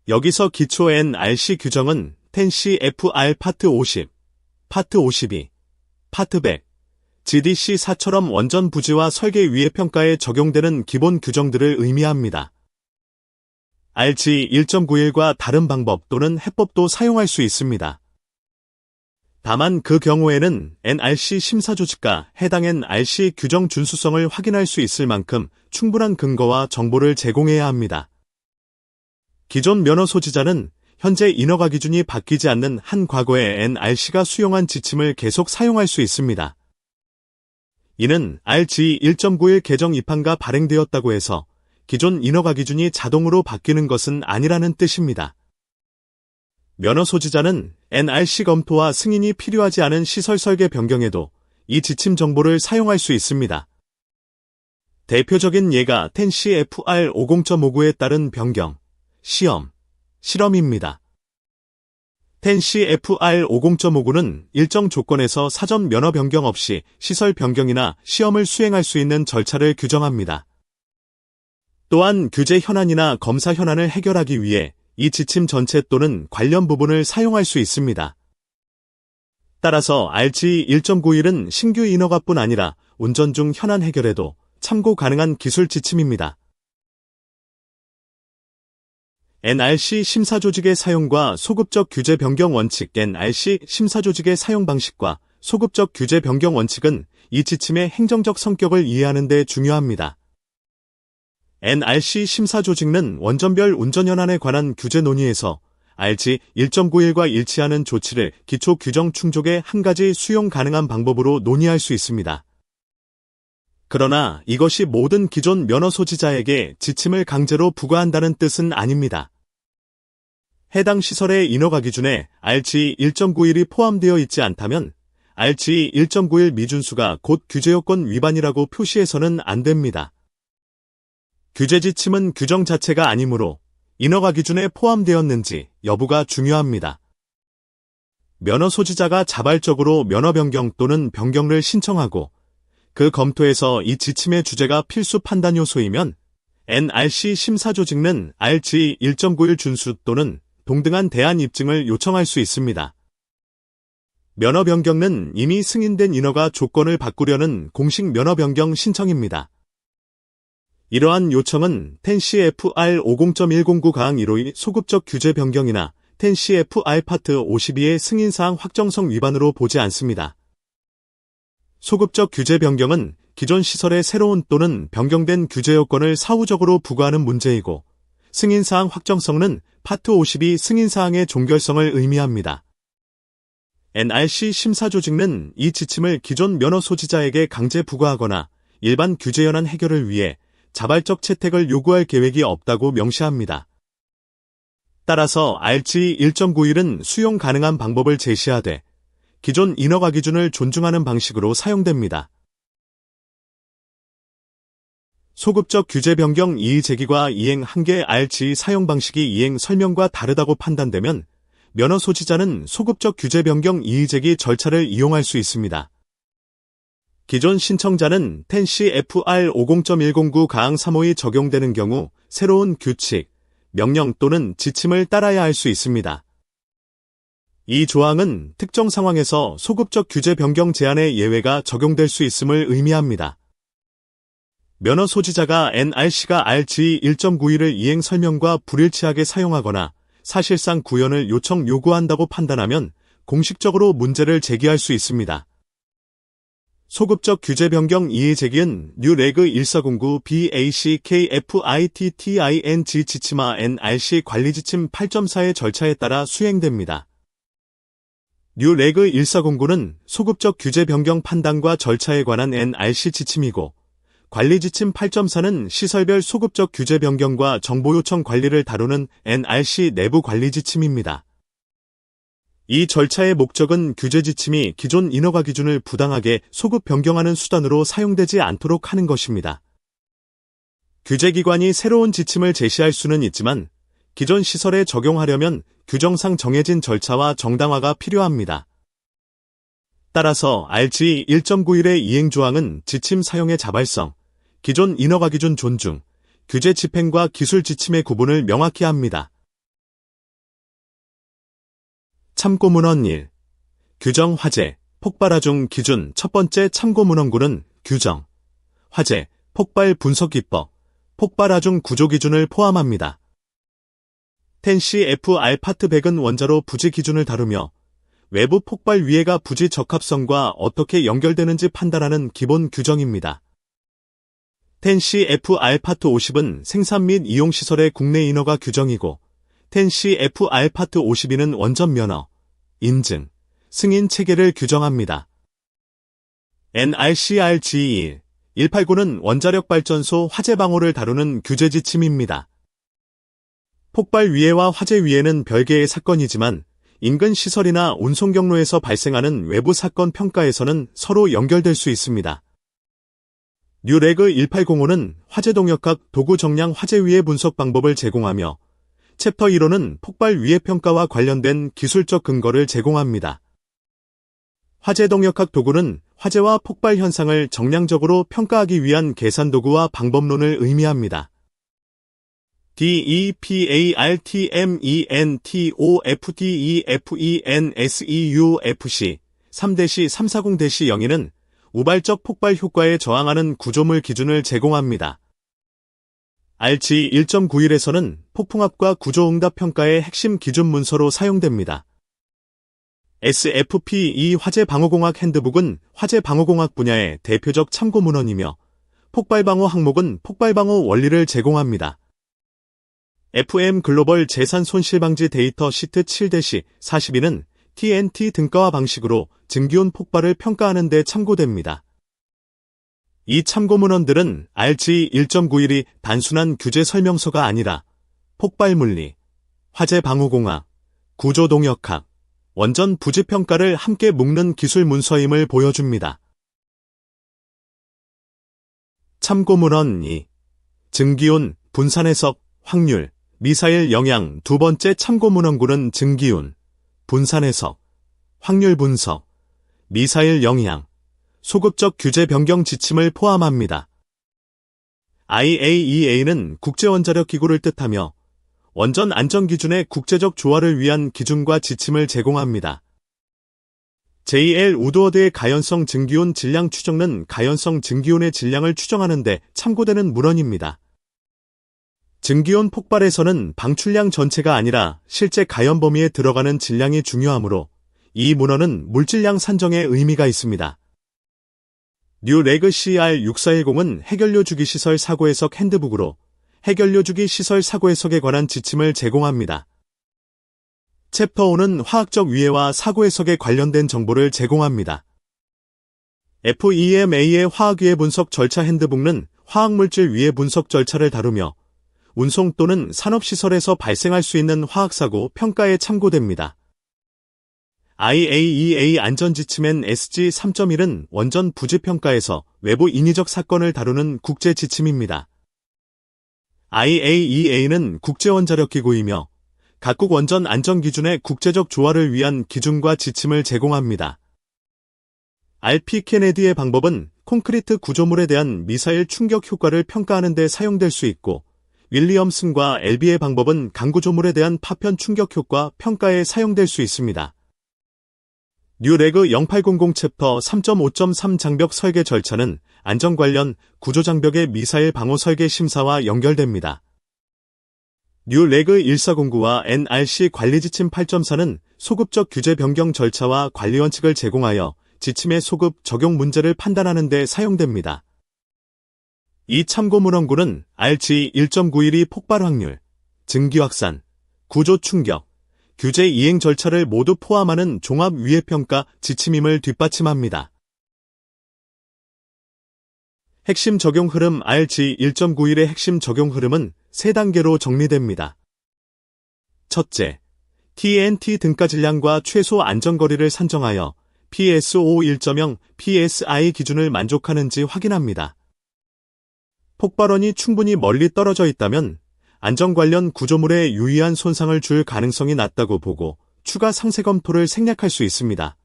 여기서 기초 NRC 규정은 10CFR 파트 50, 파트 52, 파트 100, GDC 4처럼 원전 부지와 설계 위해 평가에 적용되는 기본 규정들을 의미합니다. RG 1.91과 다른 방법 또는 해법도 사용할 수 있습니다. 다만 그 경우에는 NRC 심사 조직과 해당 NRC 규정 준수성을 확인할 수 있을 만큼 충분한 근거와 정보를 제공해야 합니다. 기존 면허 소지자는 현재 인허가 기준이 바뀌지 않는 한 과거의 NRC가 수용한 지침을 계속 사용할 수 있습니다. 이는 RG 1.91 개정 입항가 발행되었다고 해서 기존 인허가 기준이 자동으로 바뀌는 것은 아니라는 뜻입니다. 면허 소지자는 NRC 검토와 승인이 필요하지 않은 시설 설계 변경에도 이 지침 정보를 사용할 수 있습니다. 대표적인 예가 10CFR 50.59에 따른 변경, 시험, 실험입니다. 10CFR 50.59는 일정 조건에서 사전 면허 변경 없이 시설 변경이나 시험을 수행할 수 있는 절차를 규정합니다. 또한 규제 현안이나 검사 현안을 해결하기 위해 이 지침 전체 또는 관련 부분을 사용할 수 있습니다. 따라서 RG 1.91은 신규 인허가뿐 아니라 운전 중 현안 해결에도 참고 가능한 기술 지침입니다. NRC 심사 조직의 사용과 소급적 규제 변경 원칙. NRC 심사 조직의 사용 방식과 소급적 규제 변경 원칙은 이 지침의 행정적 성격을 이해하는 데 중요합니다. NRC 심사 조직은 원전별 운전 현안에 관한 규제 논의에서 RG 1.91과 일치하는 조치를 기초 규정 충족의 한 가지 수용 가능한 방법으로 논의할 수 있습니다. 그러나 이것이 모든 기존 면허 소지자에게 지침을 강제로 부과한다는 뜻은 아닙니다. 해당 시설의 인허가 기준에 RG 1.91이 포함되어 있지 않다면 RG 1.91 미준수가 곧 규제요건 위반이라고 표시해서는 안 됩니다. 규제 지침은 규정 자체가 아니므로 인허가 기준에 포함되었는지 여부가 중요합니다. 면허 소지자가 자발적으로 면허 변경 또는 변경을 신청하고 그 검토에서 이 지침의 주제가 필수 판단 요소이면 NRC 심사조직은 RG 1.91 준수 또는 동등한 대안 입증을 요청할 수 있습니다. 면허 변경은 이미 승인된 인허가 조건을 바꾸려는 공식 면허 변경 신청입니다. 이러한 요청은 10CFR 50.109-152 소급적 규제 변경이나 10CFR 파트 52의 승인사항 확정성 위반으로 보지 않습니다. 소급적 규제 변경은 기존 시설의 새로운 또는 변경된 규제 요건을 사후적으로 부과하는 문제이고 승인사항 확정성은 파트 52 승인사항의 종결성을 의미합니다. NRC 심사조직은 이 지침을 기존 면허 소지자에게 강제 부과하거나 일반 규제 현안 해결을 위해 자발적 채택을 요구할 계획이 없다고 명시합니다. 따라서 RG 1.91은 수용 가능한 방법을 제시하되 기존 인허가 기준을 존중하는 방식으로 사용됩니다. 소급적 규제 변경 이의 제기과 이행 한계 RG 사용 방식이 이행 설명과 다르다고 판단되면 면허 소지자는 소급적 규제 변경 이의 제기 절차를 이용할 수 있습니다. 기존 신청자는 10CFR 50.109-352 적용되는 경우 새로운 규칙, 명령 또는 지침을 따라야 할 수 있습니다. 이 조항은 특정 상황에서 소급적 규제 변경 제한의 예외가 적용될 수 있음을 의미합니다. 면허 소지자가 NRC가 RG 1.91을 이행 설명과 불일치하게 사용하거나 사실상 구현을 요구한다고 판단하면 공식적으로 문제를 제기할 수 있습니다. 소급적 규제 변경 이의 제기는 뉴레그 1409 BACKFITTING 지침화 NRC 관리지침 8.4의 절차에 따라 수행됩니다. 뉴레그 1409는 소급적 규제 변경 판단과 절차에 관한 NRC 지침이고 관리지침 8.4는 시설별 소급적 규제 변경과 정보 요청 관리를 다루는 NRC 내부 관리지침입니다. 이 절차의 목적은 규제 지침이 기존 인허가 기준을 부당하게 소급 변경하는 수단으로 사용되지 않도록 하는 것입니다. 규제기관이 새로운 지침을 제시할 수는 있지만 기존 시설에 적용하려면 규정상 정해진 절차와 정당화가 필요합니다. 따라서 RG 1.91의 이행조항은 지침 사용의 자발성, 기존 인허가 기준 존중, 규제 집행과 기술 지침의 구분을 명확히 합니다. 참고문헌 1. 규정 화재, 폭발하중 기준 첫 번째 참고문헌구는 규정, 화재, 폭발 분석기법, 폭발하중 구조 기준을 포함합니다. 10CFR 파트 100은 원자로 부지 기준을 다루며 외부 폭발 위해가 부지 적합성과 어떻게 연결되는지 판단하는 기본 규정입니다. 10CFR 파트 50은 생산 및 이용시설의 국내 인허가 규정이고 10CFR 파트 52는 원전 면허, 인증, 승인 체계를 규정합니다. NRCRG 189는 원자력 발전소 화재 방호를 다루는 규제 지침입니다. 폭발 위해와 화재 위해는 별개의 사건이지만 인근 시설이나 운송 경로에서 발생하는 외부 사건 평가에서는 서로 연결될 수 있습니다. 뉴레그 1805는 화재 동역학 도구 정량 화재 위해 분석 방법을 제공하며 챕터 1호는 폭발 위해 평가와 관련된 기술적 근거를 제공합니다. 화재 동역학 도구는 화재와 폭발 현상을 정량적으로 평가하기 위한 계산 도구와 방법론을 의미합니다. DEPARTMENTOFDEFENSEUFC 3-340-02는 우발적 폭발 효과에 저항하는 구조물 기준을 제공합니다. RG 1.91에서는 폭풍압과 구조응답 평가의 핵심 기준 문서로 사용됩니다. SFPE 화재방호공학 핸드북은 화재방호공학 분야의 대표적 참고문헌이며 폭발방호 항목은 폭발방호 원리를 제공합니다. FM 글로벌 재산 손실방지 데이터 시트 7-42는 TNT 등가화 방식으로 증기온 폭발을 평가하는 데 참고됩니다. 이 참고문헌들은 RG 1.91이 단순한 규제 설명서가 아니라 폭발물리, 화재 방호공학, 구조동역학, 원전 부지 평가를 함께 묶는 기술 문서임을 보여줍니다. 참고문헌 2. 증기온, 분산해석, 확률, 미사일 영향. 두 번째 참고문헌구는 증기온, 분산해석, 확률 분석, 미사일 영향, 소급적 규제 변경 지침을 포함합니다. IAEA는 국제원자력기구를 뜻하며 원전 안전기준의 국제적 조화를 위한 기준과 지침을 제공합니다. J.L. 우드워드의 가연성 증기온 질량 추정은 가연성 증기온의 질량을 추정하는 데 참고되는 문헌입니다. 증기온 폭발에서는 방출량 전체가 아니라 실제 가연 범위에 들어가는 질량이 중요하므로 이 문헌은 물질량 산정에 의미가 있습니다. 뉴레그 CR6410은 해결료 주기 시설 사고 해석 핸드북으로 해결료 주기 시설 사고 해석에 관한 지침을 제공합니다. 챕터 5는 화학적 위해와 사고 해석에 관련된 정보를 제공합니다. FEMA의 화학위해 분석 절차 핸드북은 화학물질 위해 분석 절차를 다루며 운송 또는 산업시설에서 발생할 수 있는 화학사고 평가에 참고됩니다. IAEA 안전지침엔 SG 3.1은 원전 부지 평가에서 외부 인위적 사건을 다루는 국제 지침입니다. IAEA는 국제원자력기구이며 각국 원전 안전기준의 국제적 조화를 위한 기준과 지침을 제공합니다. RP 케네디의 방법은 콘크리트 구조물에 대한 미사일 충격 효과를 평가하는 데 사용될 수 있고, 윌리엄슨과 엘비의 방법은 강구조물에 대한 파편 충격 효과 평가에 사용될 수 있습니다. 뉴레그 0800 챕터 3.5.3 장벽 설계 절차는 안전 관련 구조장벽의 미사일 방호 설계 심사와 연결됩니다. 뉴레그 1409와 NRC 관리지침 8.4는 소급적 규제 변경 절차와 관리 원칙을 제공하여 지침의 소급 적용 문제를 판단하는 데 사용됩니다. 이 참고문헌구는 RG 1.91이 폭발 확률, 증기 확산, 구조 충격, 규제 이행 절차를 모두 포함하는 종합 위해평가 지침임을 뒷받침합니다. 핵심 적용 흐름. RG 1.91의 핵심 적용 흐름은 3단계로 정리됩니다. 첫째, TNT 등가 질량과 최소 안전거리를 산정하여 PSO 1.0, PSI 기준을 만족하는지 확인합니다. 폭발원이 충분히 멀리 떨어져 있다면 안전 관련 구조물에 유의한 손상을 줄 가능성이 낮다고 보고 추가 상세 검토를 생략할 수 있습니다.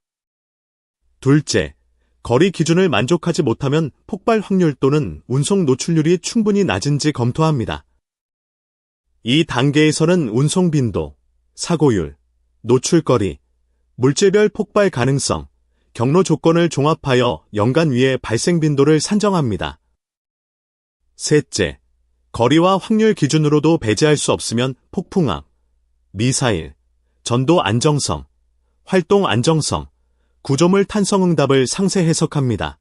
둘째, 거리 기준을 만족하지 못하면 폭발 확률 또는 운송 노출률이 충분히 낮은지 검토합니다. 이 단계에서는 운송 빈도, 사고율, 노출거리, 물질별 폭발 가능성, 경로 조건을 종합하여 연간 위해 발생 빈도를 산정합니다. 셋째, 거리와 확률 기준으로도 배제할 수 없으면 폭풍압, 미사일, 전도 안정성, 활동 안정성, 구조물 탄성 응답을 상세 해석합니다.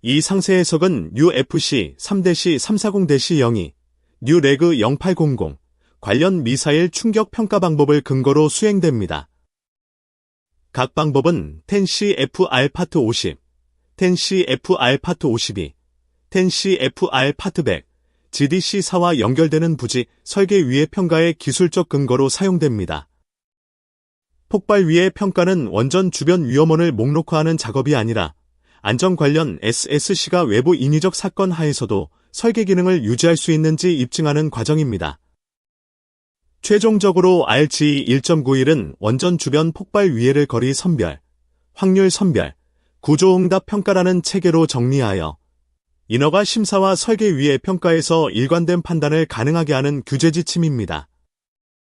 이 상세 해석은 UFC 3-340-02, 뉴레그 0800 관련 미사일 충격 평가 방법을 근거로 수행됩니다. 각 방법은 10CFR 파트 50, 10CFR 파트 52, 10CFR 파트 100, GDC4와 연결되는 부지 설계 위해 평가의 기술적 근거로 사용됩니다. 폭발 위해 평가는 원전 주변 위험원을 목록화하는 작업이 아니라 안전 관련 SSC가 외부 인위적 사건 하에서도 설계 기능을 유지할 수 있는지 입증하는 과정입니다. 최종적으로 RG 1.91은 원전 주변 폭발 위해를 거리 선별, 확률 선별, 구조응답 평가라는 체계로 정리하여 인허가 심사와 설계 위해 평가에서 일관된 판단을 가능하게 하는 규제 지침입니다.